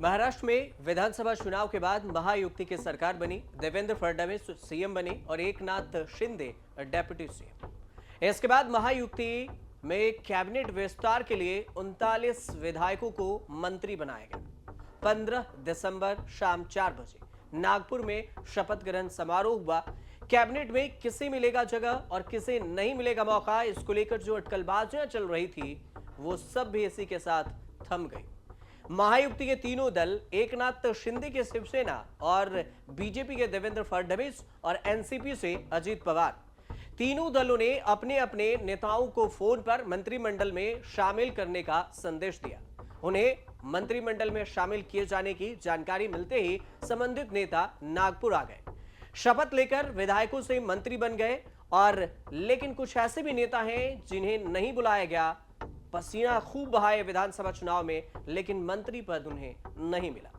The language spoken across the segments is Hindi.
महाराष्ट्र में विधानसभा चुनाव के बाद महायुति की सरकार बनी। देवेंद्र फडणवीस सीएम बने और एकनाथ शिंदे डिप्टी सीएम। इसके बाद महायुति में कैबिनेट विस्तार के लिए 39 विधायकों को मंत्री बनाया गया। 15 दिसंबर शाम 4 बजे नागपुर में शपथ ग्रहण समारोह हुआ। कैबिनेट में किसे मिलेगा जगह और किसे नहीं मिलेगा मौका, इसको लेकर जो अटकलबाजियां चल रही थी वो सब भी इसी के साथ थम गई। महायुति के तीनों दल, एकनाथ शिंदे के शिवसेना और बीजेपी के देवेंद्र फडणवीस और एनसीपी से अजीत पवार, तीनों दलों ने अपने अपने नेताओं को फोन पर मंत्रिमंडल में शामिल करने का संदेश दिया। उन्हें मंत्रिमंडल में शामिल किए जाने की जानकारी मिलते ही संबंधित नेता नागपुर आ गए। शपथ लेकर विधायकों से मंत्री बन गए। और लेकिन कुछ ऐसे भी नेता हैं जिन्हें नहीं बुलाया गया। पसीना खूब बहाए विधानसभा चुनाव में, लेकिन मंत्री पद उन्हें नहीं मिला।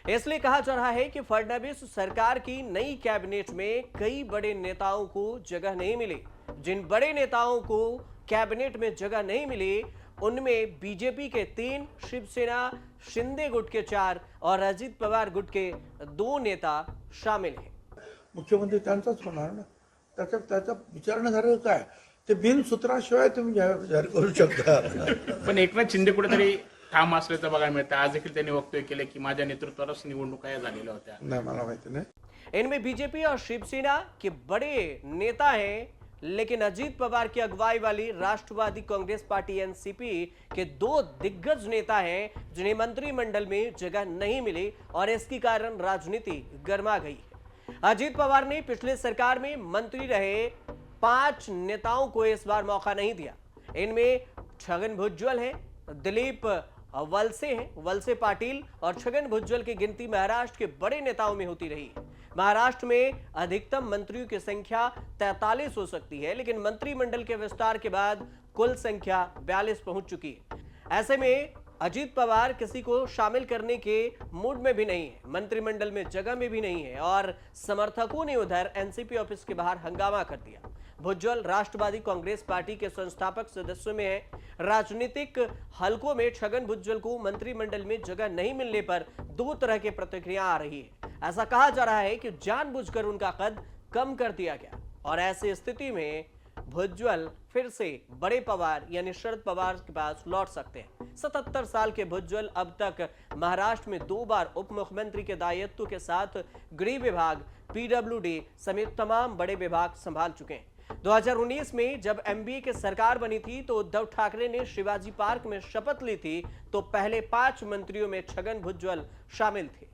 इसलिए कहा जा रहा है कि फडणवीस सरकार की नई कैबिनेट में कई बड़े नेताओं को जगह नहीं मिली। जिन बड़े नेताओं को कैबिनेट में जगह नहीं मिली उनमें बीजेपी के 3, शिवसेना शिंदे गुट के 4 और अजित पवार गुट के 2 नेता शामिल हैं। मुख्यमंत्री त्यांचाच होणार ना, त्याचा विचारणा झालं काय ते बिनसूत्राशिवाय तुम्ही जाहीर करू शकता। पण एकनाथ शिंदे कुठेतरी ठाम असल्याचं बघायला मिळतं। आज देखील त्यांनी वक्तव्य केले की माझ्या नेतृत्वावरच निवडणुका या झालेल्या होत्या। नाही, मला माहिती नाही। इनमें बीजेपी और शिवसेना के बड़े नेता हैं, लेकिन अजीत पवार की अगुवाई वाली राष्ट्रवादी कांग्रेस पार्टी एनसीपी के 2 दिग्गज नेता हैं जिन्हें मंत्रिमंडल में जगह नहीं मिली और इसके कारण राजनीति गर्मा गई है। अजीत पवार ने पिछले सरकार में मंत्री रहे 5 नेताओं को इस बार मौका नहीं दिया। इनमें छगन भुजबल हैं, दिलीप वलसे हैं, वलसे पाटिल और छगन भुजबल की गिनती महाराष्ट्र के बड़े नेताओं में होती रही है। महाराष्ट्र में अधिकतम मंत्रियों की संख्या 43 हो सकती है, लेकिन मंत्रिमंडल के विस्तार के बाद कुल संख्या 42 पहुंच चुकी है। ऐसे में अजीत पवार किसी को शामिल करने के मूड में भी नहीं है, मंत्रिमंडल में जगह में भी नहीं है और समर्थकों ने उधर एनसीपी ऑफिस के बाहर हंगामा कर दिया। भुजबल राष्ट्रवादी कांग्रेस पार्टी के संस्थापक सदस्यों में है। राजनीतिक हलकों में छगन भुजबल को मंत्रिमंडल में जगह नहीं मिलने पर 2 तरह की प्रतिक्रिया आ रही है। ऐसा कहा जा रहा है कि जानबूझकर उनका कद कम कर दिया गया और ऐसी स्थिति में भुजबल फिर से बड़े पवार यानी शरद पवार के पास लौट सकते हैं। 77 साल के भुजबल अब तक महाराष्ट्र में 2 बार उप मुख्यमंत्री के दायित्व के साथ गृह विभाग, पीडब्ल्यूडी समेत तमाम बड़े विभाग संभाल चुके हैं। 2019 में जब एमबीए की सरकार बनी थी तो उद्धव ठाकरे ने शिवाजी पार्क में शपथ ली थी, तो पहले 5 मंत्रियों में छगन भुजबल शामिल थे।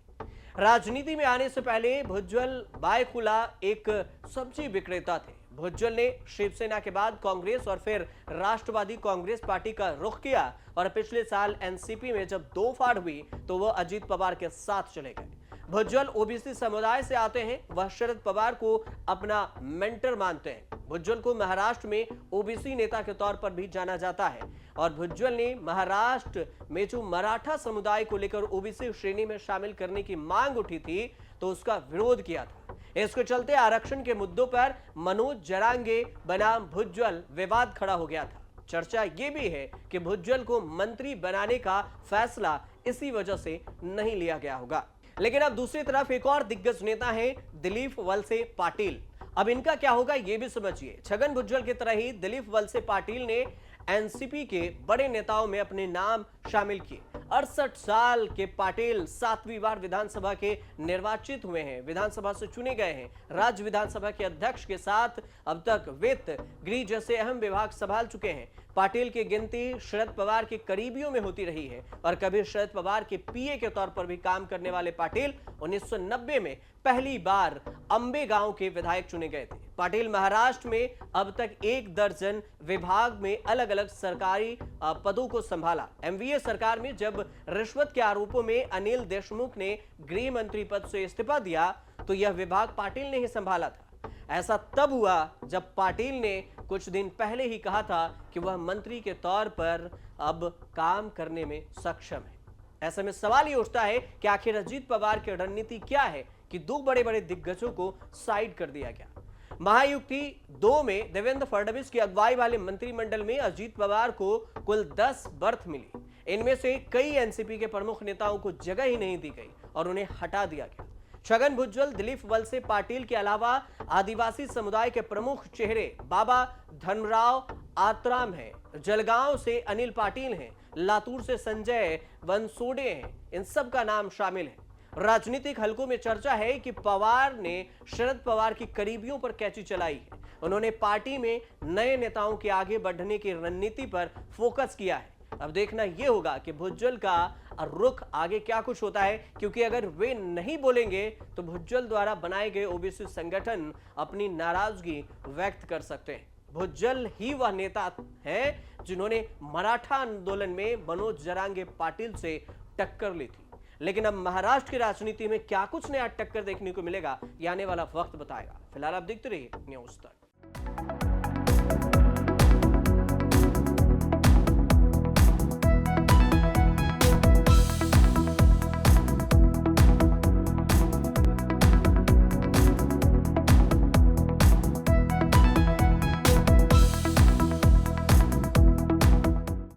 राजनीति में आने से पहले भुजबल बायखुला एक सब्जी विक्रेता थे। भुजबल ने शिवसेना के बाद कांग्रेस और फिर राष्ट्रवादी कांग्रेस पार्टी का रुख किया और पिछले साल एनसीपी में जब 2 फाड़ हुई तो वह अजीत पवार के साथ चले गए। भुजबल ओबीसी समुदाय से आते हैं, वह शरद पवार को अपना मेंटर मानते हैं। भुजबल को महाराष्ट्र में ओबीसी नेता के तौर पर भी जाना जाता है और भुजबल ने महाराष्ट्र में जो मराठा समुदाय को लेकर ओबीसी श्रेणी में शामिल करने की मांग उठी थी तो उसका विरोध किया था। इसके चलते आरक्षण के मुद्दों पर मनोज जरांगे बनाम भुजबल विवाद खड़ा हो गया था। चर्चा यह भी है कि भुजबल को मंत्री बनाने का फैसला इसी वजह से नहीं लिया गया होगा। लेकिन अब दूसरी तरफ एक और दिग्गज नेता है दिलीप वलसे पाटिल। अब इनका क्या होगा ये भी समझिए। छगन भुजबल की तरह ही दिलीप वलसे पाटिल ने एनसीपी के बड़े नेताओं में अपने नाम शामिल किए। 68 साल के पाटिल 7वीं बार विधानसभा के निर्वाचित हुए हैं, विधानसभा से चुने गए हैं। राज्य विधानसभा के अध्यक्ष के साथ अब तक वित्त, गृह जैसे अहम विभाग संभाल चुके हैं। पाटिल की गिनती शरद पवार के करीबियों में होती रही है और कभी शरद पवार के पीए के तौर पर भी काम करने वाले पाटिल 1990 में पहली बार अंबे गांव के विधायक चुने गए थे। पाटिल महाराष्ट्र में अब तक 1 दर्जन विभाग में अलग अलग सरकारी पदों को संभाला। एमवीए सरकार में जब रिश्वत के आरोपों में अनिल देशमुख ने गृह मंत्री पद से इस्तीफा दिया तो यह विभाग पाटिल ने ही संभाला था। ऐसा तब हुआ जब पाटिल ने कुछ दिन पहले ही कहा था कि वह मंत्री के तौर पर अब काम करने में सक्षम है। ऐसे में सवाल ये उठता है कि आखिर अजीत पवार की रणनीति क्या है कि 2 बड़े-बड़े दिग्गजों को साइड कर दिया गया। महायुति 2 में देवेंद्र फडणवीस की अगुवाई वाले मंत्रिमंडल में अजीत पवार को कुल 10 बर्थ मिली। इनमें से कई एनसीपी के प्रमुख नेताओं को जगह ही नहीं दी गई और उन्हें हटा दिया गया। छगन भुजबल, दिलीप वलसे पाटिल के अलावा आदिवासी समुदाय के प्रमुख चेहरे बाबा धर्मराव आत्राम हैं, जलगांव से अनिल पाटिल हैं, लातूर से संजय वनसोडे हैं, इन सब का नाम शामिल है। राजनीतिक हलकों में चर्चा है कि पवार ने शरद पवार की करीबियों पर कैची चलाई है। उन्होंने पार्टी में नए नेताओं के आगे बढ़ने की रणनीति पर फोकस किया है। अब देखना यह होगा कि भुजबल का रुख आगे क्या कुछ होता है, क्योंकि अगर वे नहीं बोलेंगे तो भुजबल द्वारा बनाए गए ओबीसी संगठन अपनी नाराजगी व्यक्त कर सकते हैं। भुजबल ही वह नेता हैं जिन्होंने मराठा आंदोलन में मनोज जरांगे पाटिल से टक्कर ली थी। लेकिन अब महाराष्ट्र की राजनीति में क्या कुछ नया टक्कर देखने को मिलेगा, ये आने वाला वक्त बताएगा। फिलहाल आप देखते रहिए न्यूज़ तक।